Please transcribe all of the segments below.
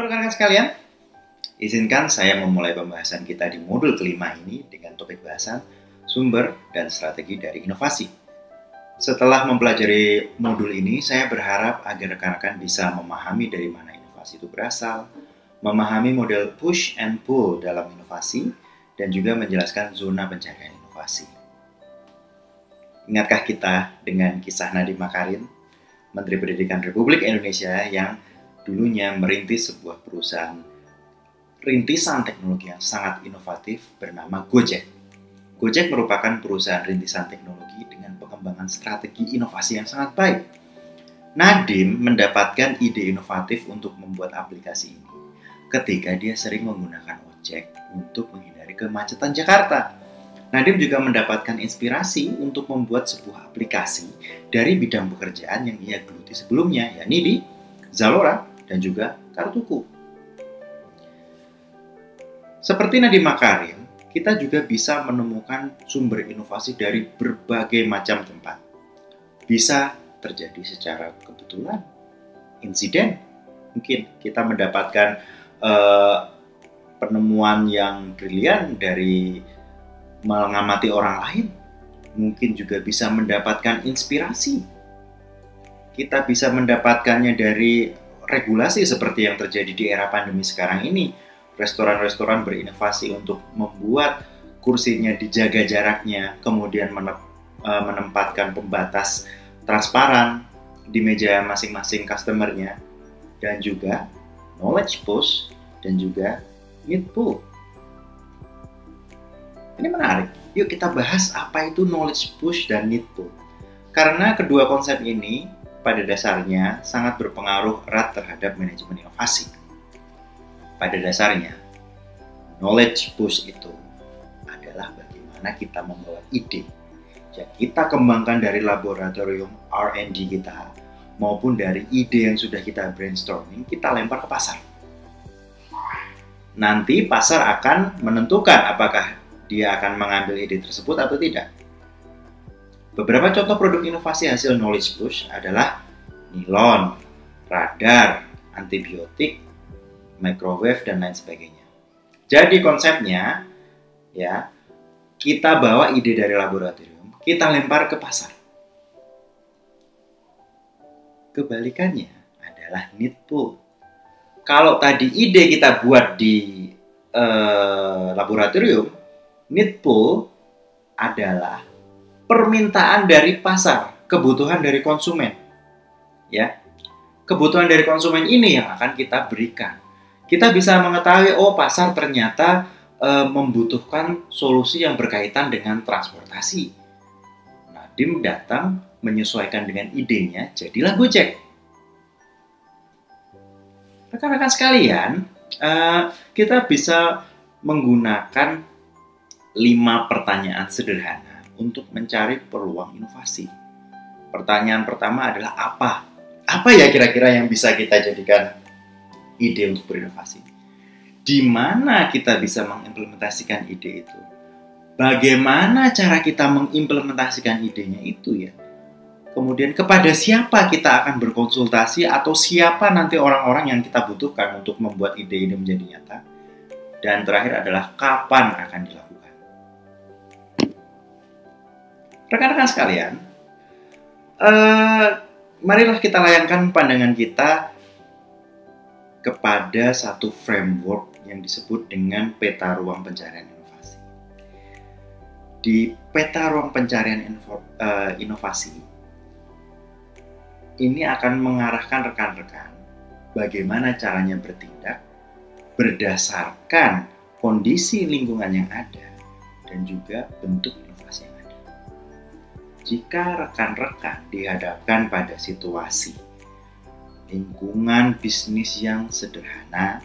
Halo rekan-rekan sekalian, izinkan saya memulai pembahasan kita di modul kelima ini dengan topik bahasan sumber dan strategi dari inovasi. Setelah mempelajari modul ini, saya berharap agar rekan-rekan bisa memahami dari mana inovasi itu berasal, memahami model push and pull dalam inovasi, dan juga menjelaskan zona pencarian inovasi. Ingatkah kita dengan kisah Nadiem Makarim, Menteri Pendidikan Republik Indonesia yang dulunya merintis sebuah perusahaan rintisan teknologi yang sangat inovatif bernama Gojek. Gojek merupakan perusahaan rintisan teknologi dengan pengembangan strategi inovasi yang sangat baik. Nadiem mendapatkan ide inovatif untuk membuat aplikasi ini ketika dia sering menggunakan ojek untuk menghindari kemacetan Jakarta. Nadiem juga mendapatkan inspirasi untuk membuat sebuah aplikasi dari bidang pekerjaan yang ia geluti sebelumnya, yakni di Zalora dan juga Kartuku. Seperti Nadiem Makarim, kita juga bisa menemukan sumber inovasi dari berbagai macam tempat. Bisa terjadi secara kebetulan, insiden. Mungkin kita mendapatkan penemuan yang brilian dari mengamati orang lain. Mungkin juga bisa mendapatkan inspirasi. Kita bisa mendapatkannya dari regulasi seperti yang terjadi di era pandemi sekarang ini. Restoran-restoran berinovasi untuk membuat kursinya dijaga jaraknya, kemudian menempatkan pembatas transparan di meja masing-masing customernya, dan juga knowledge push dan juga need pull. Ini menarik. Yuk kita bahas apa itu knowledge push dan need pull. Karena kedua konsep ini pada dasarnya sangat berpengaruh erat terhadap manajemen inovasi. Pada dasarnya, knowledge push itu adalah bagaimana kita membawa ide yang kita kembangkan dari laboratorium R&D kita maupun dari ide yang sudah kita brainstorming, kita lempar ke pasar. Nanti pasar akan menentukan apakah dia akan mengambil ide tersebut atau tidak. Beberapa contoh produk inovasi hasil knowledge push adalah nilon, radar, antibiotik, microwave, dan lain sebagainya. Jadi konsepnya, ya, kita bawa ide dari laboratorium, kita lempar ke pasar. Kebalikannya adalah need pull. Kalau tadi ide kita buat di laboratorium, need pull adalah permintaan dari pasar, kebutuhan dari konsumen. Ya. Kebutuhan dari konsumen ini yang akan kita berikan. Kita bisa mengetahui, oh pasar ternyata membutuhkan solusi yang berkaitan dengan transportasi. Nadiem datang menyesuaikan dengan idenya, jadilah Gojek. Rekan-rekan sekalian, kita bisa menggunakan 5 pertanyaan sederhana untuk mencari peluang inovasi. Pertanyaan pertama adalah apa? Apa ya kira-kira yang bisa kita jadikan ide untuk berinovasi? Di mana kita bisa mengimplementasikan ide itu? Bagaimana cara kita mengimplementasikan idenya itu ya? Kemudian kepada siapa kita akan berkonsultasi atau siapa nanti orang-orang yang kita butuhkan untuk membuat ide ini menjadi nyata? Dan terakhir adalah kapan akan dilakukan? Rekan-rekan sekalian, marilah kita layangkan pandangan kita kepada satu framework yang disebut dengan peta ruang pencarian inovasi. Di peta ruang pencarian inovasi, ini akan mengarahkan rekan-rekan bagaimana caranya bertindak berdasarkan kondisi lingkungan yang ada dan juga bentuk inovasi yang ada. Jika rekan-rekan dihadapkan pada situasi lingkungan bisnis yang sederhana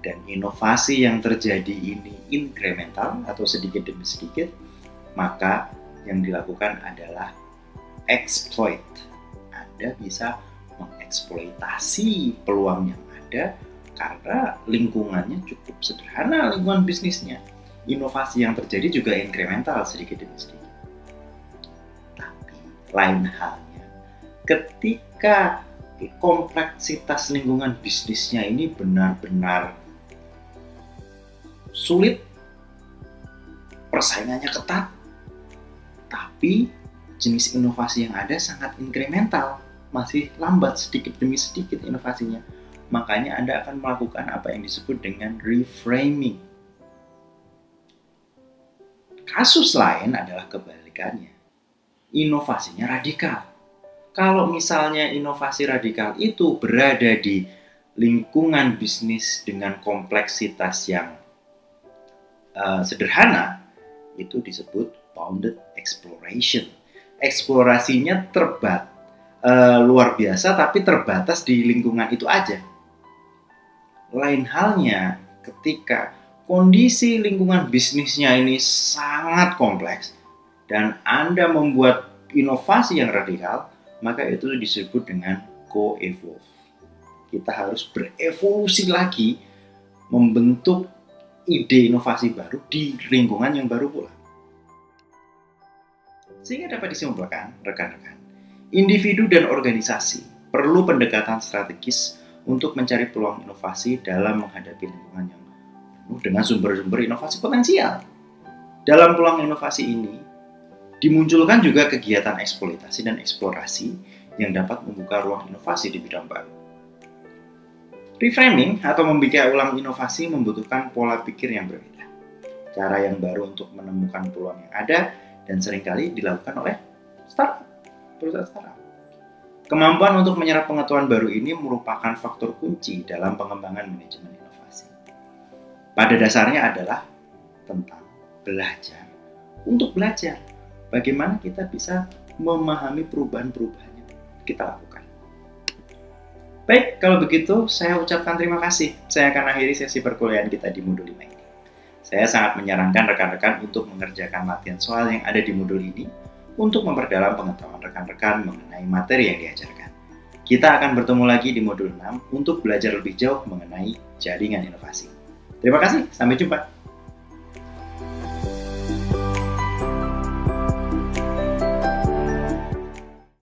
dan inovasi yang terjadi ini inkremental atau sedikit demi sedikit, maka yang dilakukan adalah exploit. Anda bisa mengeksploitasi peluang yang ada karena lingkungannya cukup sederhana, lingkungan bisnisnya. Inovasi yang terjadi juga inkremental sedikit demi sedikit. Lain halnya ketika kompleksitas lingkungan bisnisnya ini benar-benar sulit, persaingannya ketat, tapi jenis inovasi yang ada sangat inkremental, masih lambat sedikit demi sedikit inovasinya. Makanya Anda akan melakukan apa yang disebut dengan reframing. Kasus lain adalah kebalikannya. Inovasinya radikal. Kalau misalnya inovasi radikal itu berada di lingkungan bisnis dengan kompleksitas yang sederhana, itu disebut bounded exploration. Eksplorasinya luar biasa, tapi terbatas di lingkungan itu aja. Lain halnya ketika kondisi lingkungan bisnisnya ini sangat kompleks dan Anda membuat inovasi yang radikal, maka itu disebut dengan co-evolve. Kita harus berevolusi lagi, membentuk ide inovasi baru di lingkungan yang baru pula. Sehingga dapat disimpulkan, rekan-rekan, individu dan organisasi perlu pendekatan strategis untuk mencari peluang inovasi dalam menghadapi lingkungan yang penuh dengan sumber-sumber inovasi potensial. Dalam peluang inovasi ini, dimunculkan juga kegiatan eksploitasi dan eksplorasi yang dapat membuka ruang inovasi di bidang baru. Reframing atau membikin ulang inovasi membutuhkan pola pikir yang berbeda, cara yang baru untuk menemukan peluang yang ada dan seringkali dilakukan oleh perusahaan startup. Kemampuan untuk menyerap pengetahuan baru ini merupakan faktor kunci dalam pengembangan manajemen inovasi. Pada dasarnya adalah tentang belajar untuk belajar. Bagaimana kita bisa memahami perubahan-perubahan yang kita lakukan. Baik, kalau begitu saya ucapkan terima kasih. Saya akan akhiri sesi perkuliahan kita di modul 5 ini. Saya sangat menyarankan rekan-rekan untuk mengerjakan latihan soal yang ada di modul ini untuk memperdalam pengetahuan rekan-rekan mengenai materi yang diajarkan. Kita akan bertemu lagi di modul 6 untuk belajar lebih jauh mengenai jaringan inovasi. Terima kasih, sampai jumpa.